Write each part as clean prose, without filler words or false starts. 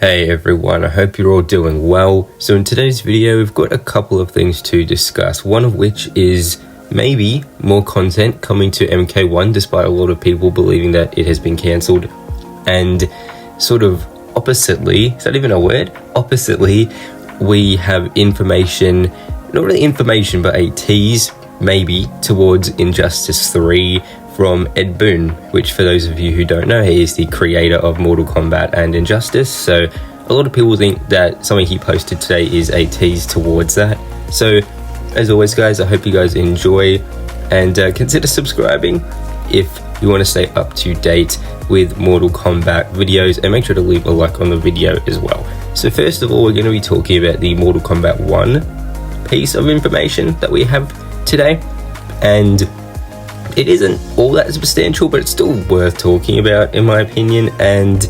Hey everyone, I hope you're all doing well. So in today's video, we've got a couple of things to discuss, one of which is maybe more content coming to MK1 despite a lot of people believing that it has been cancelled. And sort of oppositely, is that even a word? Oppositely, we have information, not really information, but a tease maybe towards Injustice 3 from Ed Boon, which for those of you who don't know, he is the creator of Mortal Kombat and Injustice. So a lot of people think that something he posted today is a tease towards that. So as always guys, I hope you guys enjoy and consider subscribing if you want to stay up to date with Mortal Kombat videos, and make sure to leave a like on the video as well. So first of all, we're going to be talking about the Mortal Kombat 1 piece of information that we have today, and it isn't all that substantial, but it's still worth talking about in my opinion. And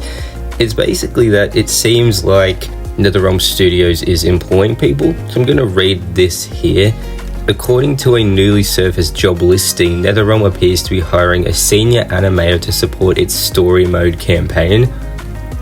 it's basically that it seems like NetherRealm Studios is employing people. So I'm going to read this here. According to a newly surfaced job listing, NetherRealm appears to be hiring a senior animator to support its story mode campaign.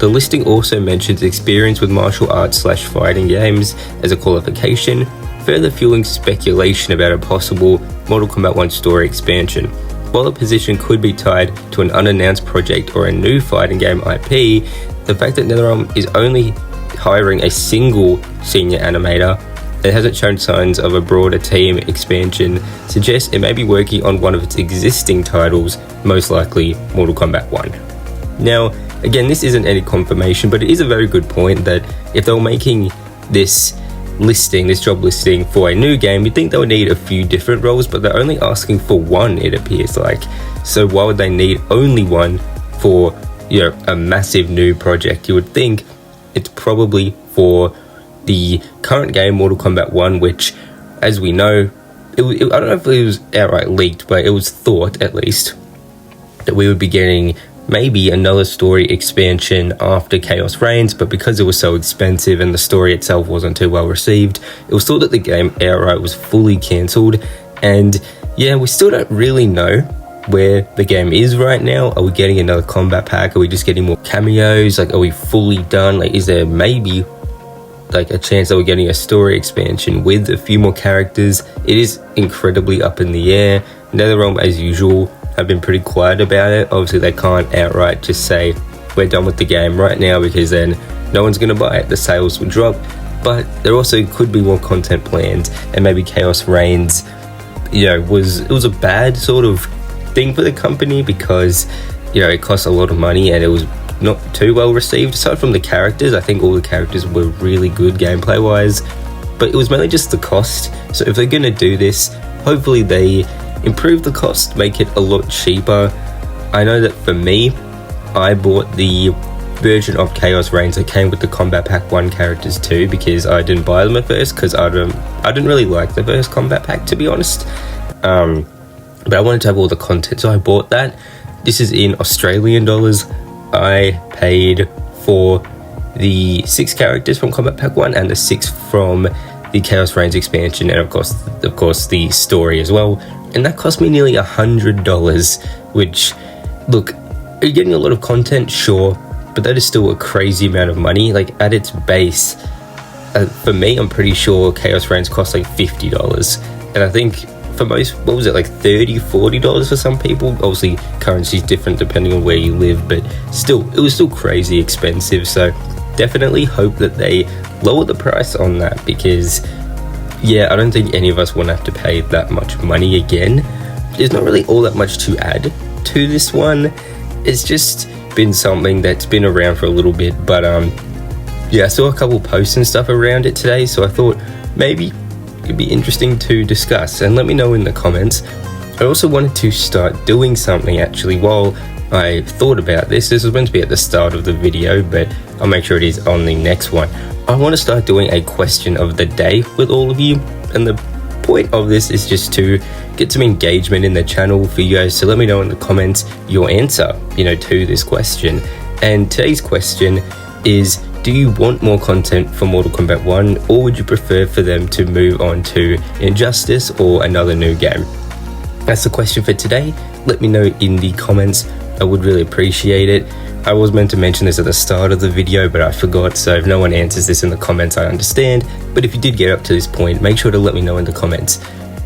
The listing also mentions experience with martial arts / fighting games as a qualification, further fueling speculation about a possible Mortal Kombat 1 story expansion. While the position could be tied to an unannounced project or a new fighting game IP, the fact that NetherRealm is only hiring a single senior animator and hasn't shown signs of a broader team expansion suggests it may be working on one of its existing titles, most likely Mortal Kombat 1. Now, again, this isn't any confirmation, but it is a very good point that if they were making this job listing for a new game, you'd think they would need a few different roles, but they're only asking for one, it appears like. So why would they need only one for, you know, a massive new project? You would think it's probably for the current game Mortal Kombat 1, which, as we know, I don't know if it was outright leaked, but it was thought at least that we would be getting maybe another story expansion after Chaos Reigns, but because it was so expensive and the story itself wasn't too well received, it was thought that the game outright was fully cancelled. And yeah, we still don't really know where the game is right now. Are we getting another combat pack? Are we just getting more cameos? Like, are we fully done? Like, is there maybe like a chance that we're getting a story expansion with a few more characters? It is incredibly up in the air. NetherRealm, as usual, have been pretty quiet about it. Obviously they can't outright just say we're done with the game right now, because then no one's going to buy it, the sales will drop. But there also could be more content planned, and maybe Chaos Reigns, you know, it was a bad sort of thing for the company because, you know, it cost a lot of money and it was not too well received. Aside from the characters, I think all the characters were really good gameplay wise, but it was mainly just the cost. So if they're going to do this, hopefully they improve the cost, make it a lot cheaper. I know that for me, I bought the version of Chaos Reigns that came with the Combat Pack 1 characters too, because I didn't buy them at first because I didn't really like the first Combat Pack, to be honest. But I wanted to have all the content, so I bought that. This is in Australian dollars. I paid for the 6 characters from Combat Pack 1 and the 6 from the Chaos Reigns expansion, and of course the story as well. And that cost me nearly $100, which, look, you're getting a lot of content, sure, but that is still a crazy amount of money. Like, at its base, for me, I'm pretty sure Chaos Reigns cost like $50. And I think for most, what was it, like $30, $40 for some people? Obviously, currency is different depending on where you live, but still, it was still crazy expensive. So definitely hope that they lower the price on that, because yeah, I don't think any of us want to have to pay that much money again. There's not really all that much to add to this one. It's just been something that's been around for a little bit, but yeah, I saw a couple posts and stuff around it today, so I thought maybe it'd be interesting to discuss, and let me know in the comments. I also wanted to start doing something actually while I thought about this. This was meant to be at the start of the video, but I'll make sure it is on the next one. I want to start doing a question of the day with all of you, and the point of this is just to get some engagement in the channel for you guys to let me know in the comments your answer, you know, to this question. And today's question is, do you want more content for Mortal Kombat 1, or would you prefer for them to move on to Injustice or another new game? That's the question for today. Let me know in the comments. I would really appreciate it. I was meant to mention this at the start of the video, but I forgot, so if no one answers this in the comments, I understand. But if you did get up to this point, make sure to let me know in the comments.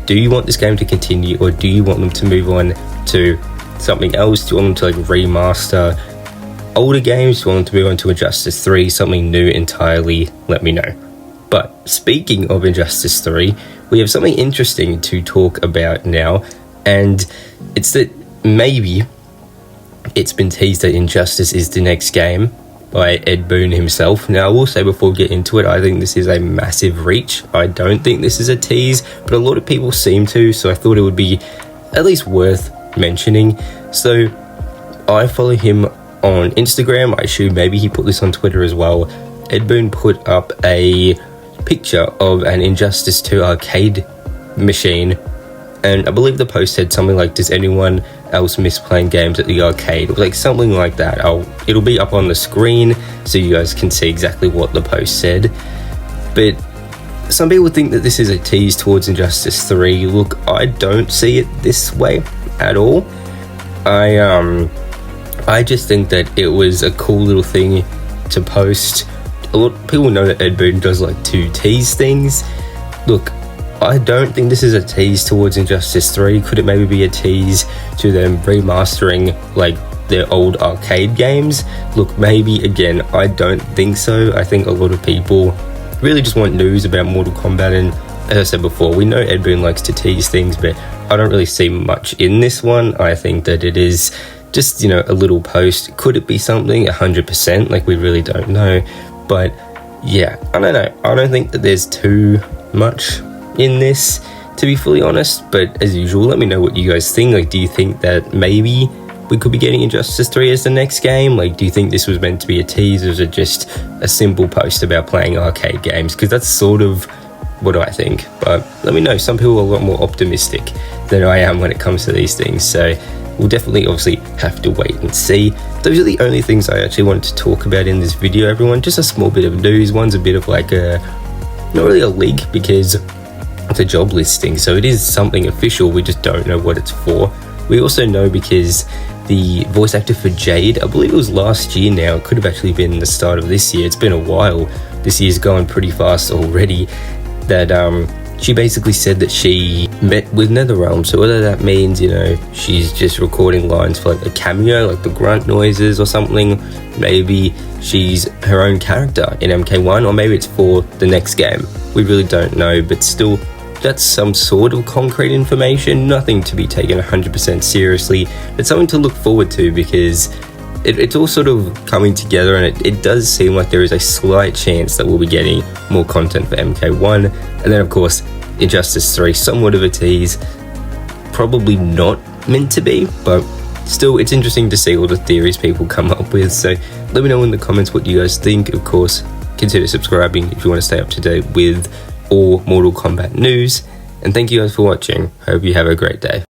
Do you want this game to continue, or do you want them to move on to something else? Do you want them to like remaster older games? Do you want them to move on to Injustice 3, something new entirely? Let me know. But speaking of Injustice 3, we have something interesting to talk about now, and it's that maybe it's been teased that Injustice is the next game by Ed Boon himself. Now, I will say before we get into it, I think this is a massive reach. I don't think this is a tease, but a lot of people seem to, so I thought it would be at least worth mentioning. So, I follow him on Instagram. I assume maybe he put this on Twitter as well. Ed Boon put up a picture of an Injustice 2 arcade machine, and I believe the post said something like, does anyone else miss playing games at the arcade? Like something like that. It'll be up on the screen so you guys can see exactly what the post said. But some people think that this is a tease towards Injustice 3. Look, I don't see it this way at all. I just think that it was a cool little thing to post. A lot of people know that Ed Boon does like to tease things. Look, I don't think this is a tease towards Injustice 3. Could it maybe be a tease to them remastering like their old arcade games? Look, maybe. Again, I don't think so. I think a lot of people really just want news about Mortal Kombat, and as I said before, we know Ed Boon likes to tease things, but I don't really see much in this one. I think that it is just, you know, a little post. Could it be something? 100%. Like, we really don't know. But yeah, I don't know. I don't think that there's too much in this, to be fully honest. But as usual, let me know what you guys think. Like, do you think that maybe we could be getting Injustice 3 as the next game? Like, do you think this was meant to be a tease, or is it just a simple post about playing arcade games? Because that's sort of what I think. But let me know. Some people are a lot more optimistic than I am when it comes to these things. So we'll definitely obviously have to wait and see. Those are the only things I actually wanted to talk about in this video, everyone. Just a small bit of news. One's a bit of like not really a leak, because it's a job listing, so it is something official. We just don't know what it's for. We also know because the voice actor for Jade, I believe it was last year now, it could have actually been the start of this year. It's been a while. This year's going pretty fast already. That she basically said that she met with NetherRealm. So whether that means, you know, she's just recording lines for like a cameo, like the grunt noises or something, maybe she's her own character in MK1, or maybe it's for the next game. We really don't know, but still, that's some sort of concrete information. Nothing to be taken 100% seriously, but something to look forward to, because it's all sort of coming together, and it does seem like there is a slight chance that we'll be getting more content for MK1. And then of course Injustice 3, somewhat of a tease, probably not meant to be, but still, it's interesting to see all the theories people come up with. So let me know in the comments what you guys think. Of course, consider subscribing if you want to stay up to date with all Mortal Kombat news, and thank you guys for watching. Hope you have a great day.